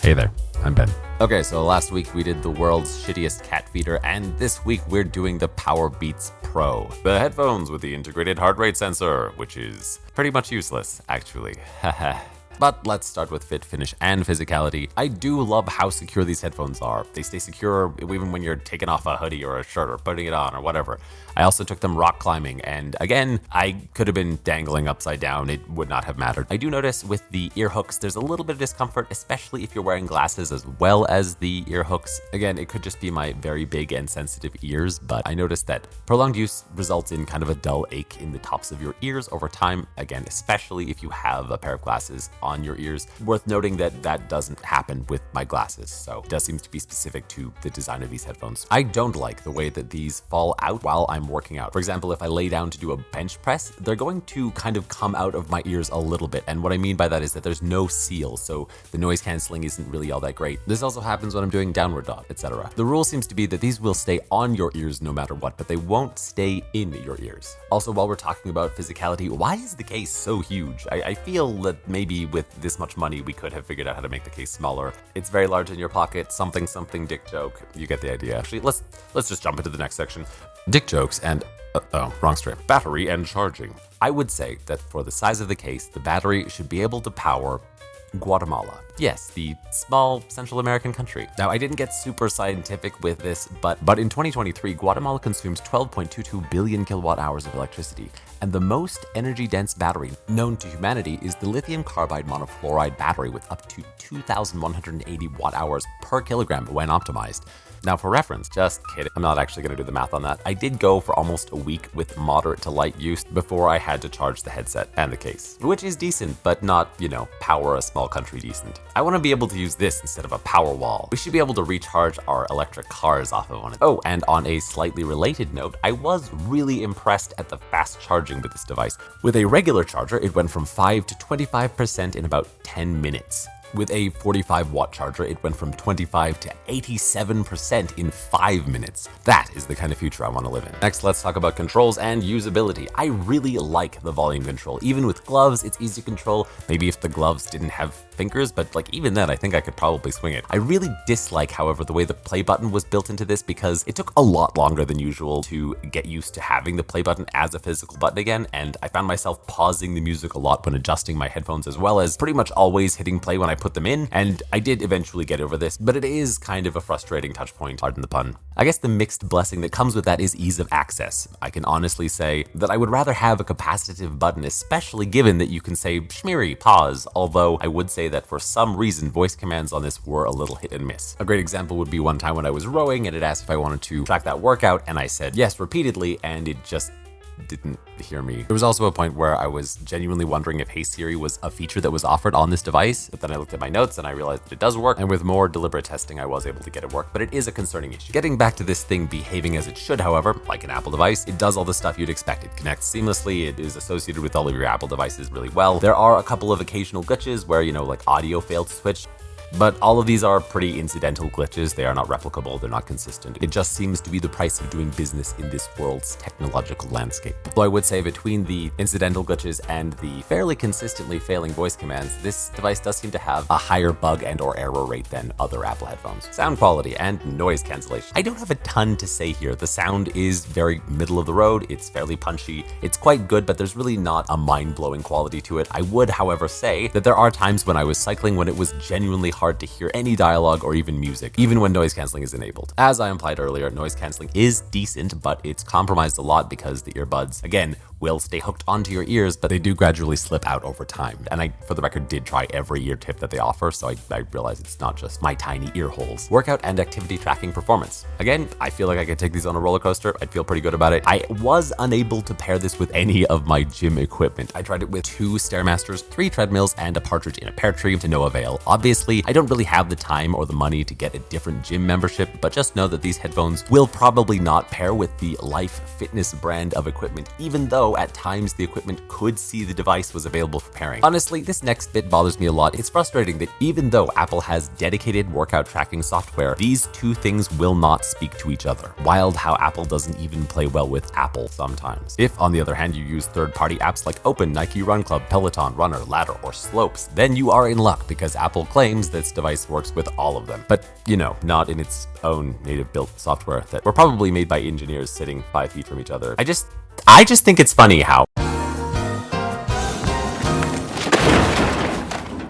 Hey there, I'm Ben. Okay, so last week we did the world's shittiest cat feeder, and this week we're doing the Powerbeats Pro. The headphones with the integrated heart rate sensor, which is pretty much useless, actually. Haha. But let's start with fit, finish, and physicality. I do love how secure these headphones are. They stay secure even when you're taking off a hoodie or a shirt or putting it on or whatever. I also took them rock climbing, and again, I could have been dangling upside down. It would not have mattered. I do notice with the ear hooks, there's a little bit of discomfort, especially if you're wearing glasses as well as the ear hooks. Again, it could just be my very big and sensitive ears, but I noticed that prolonged use results in kind of a dull ache in the tops of your ears over time. Again, especially if you have a pair of glasses on your ears. Worth noting that that doesn't happen with my glasses, so it does seem to be specific to the design of these headphones. I don't like the way that these fall out while I'm working out. For example, if I lay down to do a bench press, they're going to kind of come out of my ears a little bit, and what I mean by that is that there's no seal, so the noise canceling isn't really all that great. This also happens when I'm doing downward dog, etc. The rule seems to be that these will stay on your ears no matter what, but they won't stay in your ears. Also, while we're talking about physicality, why is the case so huge? I feel that maybe with this much money we could have figured out how to make the case smaller. It's very large in your pocket, something dick joke. You get the idea. Actually, let's just jump into the next section. Dick jokes and wrong strip. Battery and charging. I would say that for the size of the case, the battery should be able to power Guatemala. Yes, the small Central American country. Now, I didn't get super scientific with this, but in 2023, Guatemala consumes 12.22 billion kilowatt hours of electricity, and the most energy-dense battery known to humanity is the lithium carbide monofluoride battery with up to 2,180 watt hours per kilogram when optimized. Now, for reference, just kidding, I'm not actually going to do the math on that. I did go for almost a week with moderate to light use before I had to charge the headset and the case, which is decent, but not, power a small country decent. I want to be able to use this instead of a power wall. We should be able to recharge our electric cars off of one. Oh, and on a slightly related note, I was really impressed at the fast charging with this device. With a regular charger, it went from 5 to 25% in about 10 minutes. With a 45 watt charger, it went from 25 to 87% in 5 minutes. That is the kind of future I want to live in. Next, let's talk about controls and usability. I really like the volume control. Even with gloves, it's easy to control. Maybe if the gloves didn't have fingers, but even then, I think I could probably swing it. I really dislike, however, the way the play button was built into this because it took a lot longer than usual to get used to having the play button as a physical button again, and I found myself pausing the music a lot when adjusting my headphones, as well as pretty much always hitting play when I put them in, and I did eventually get over this, but it is kind of a frustrating touch point, pardon the pun. I guess the mixed blessing that comes with that is ease of access. I can honestly say that I would rather have a capacitive button, especially given that you can say shmiri, pause, although I would say that for some reason voice commands on this were a little hit and miss. A great example would be one time when I was rowing and it asked if I wanted to track that workout, and I said yes repeatedly, and it just didn't hear me. There was also a point where I was genuinely wondering if Hey Siri was a feature that was offered on this device, but then I looked at my notes and I realized that it does work, and with more deliberate testing I was able to get it work, but it is a concerning issue. Getting back to this thing behaving as it should, however, like an Apple device, it does all the stuff you'd expect. It connects seamlessly, it is associated with all of your Apple devices really well. There are a couple of occasional glitches where, like audio failed to switch, but all of these are pretty incidental glitches. They are not replicable, they're not consistent. It just seems to be the price of doing business in this world's technological landscape. Though I would say between the incidental glitches and the fairly consistently failing voice commands, this device does seem to have a higher bug and or error rate than other Apple headphones. Sound quality and noise cancellation. I don't have a ton to say here. The sound is very middle of the road, it's fairly punchy, it's quite good, but there's really not a mind-blowing quality to it. I would, however, say that there are times when I was cycling when it was genuinely hard to hear any dialogue or even music, even when noise cancelling is enabled. As I implied earlier, noise cancelling is decent, but it's compromised a lot because the earbuds, again, will stay hooked onto your ears, but they do gradually slip out over time. And I, for the record, did try every ear tip that they offer, so I realize it's not just my tiny ear holes. Workout and activity tracking performance. Again, I feel like I could take these on a roller coaster. I'd feel pretty good about it. I was unable to pair this with any of my gym equipment. I tried it with 2 Stairmasters, 3 treadmills, and a partridge in a pear tree to no avail. Obviously, I don't really have the time or the money to get a different gym membership, but just know that these headphones will probably not pair with the Life Fitness brand of equipment, even though although at times the equipment could see the device was available for pairing. Honestly, this next bit bothers me a lot. It's frustrating that even though Apple has dedicated workout tracking software, these two things will not speak to each other. Wild how Apple doesn't even play well with Apple sometimes. If, on the other hand, you use third-party apps like Open, Nike Run Club, Peloton, Runner, Ladder, or Slopes, then you are in luck because Apple claims this device works with all of them. But, you know, not in its own native-built software that were probably made by engineers sitting 5 feet from each other. I just think it's funny how.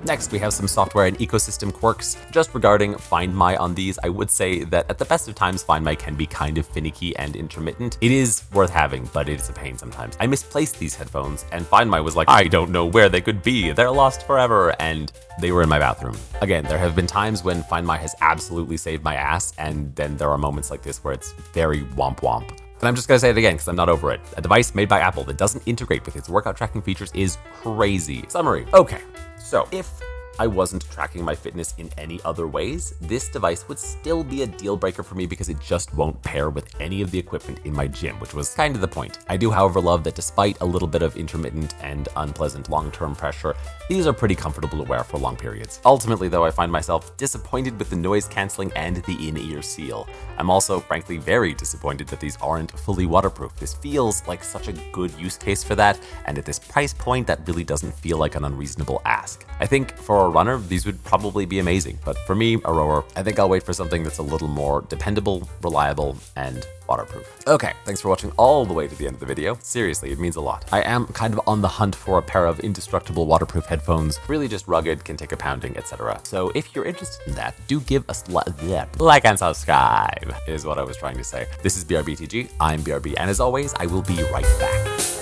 Next, we have some software and ecosystem quirks. Just regarding Find My on these, I would say that at the best of times, Find My can be kind of finicky and intermittent. It is worth having, but it is a pain sometimes. I misplaced these headphones, and Find My was like, I don't know where they could be. They're lost forever, and they were in my bathroom. Again, there have been times when Find My has absolutely saved my ass, and then there are moments like this where it's very womp womp. And I'm just gonna say it again because I'm not over it. A device made by Apple that doesn't integrate with its workout tracking features is crazy. Summary. Okay, so if I wasn't tracking my fitness in any other ways, this device would still be a deal breaker for me because it just won't pair with any of the equipment in my gym, which was kind of the point. I do, however, love that despite a little bit of intermittent and unpleasant long-term pressure, these are pretty comfortable to wear for long periods. Ultimately, though, I find myself disappointed with the noise canceling and the in-ear seal. I'm also, frankly, very disappointed that these aren't fully waterproof. This feels like such a good use case for that, and at this price point, that really doesn't feel like an unreasonable ask. I think for a runner, these would probably be amazing, but for me, a rower, I think I'll wait for something that's a little more dependable, reliable, and waterproof. Okay, thanks for watching all the way to the end of the video. Seriously, it means a lot. I am kind of on the hunt for a pair of indestructible waterproof headphones, really just rugged, can take a pounding, etc. So if you're interested in that, do give us like and subscribe, is what I was trying to say. This is BRBTG, I'm BRB, and as always, I will be right back.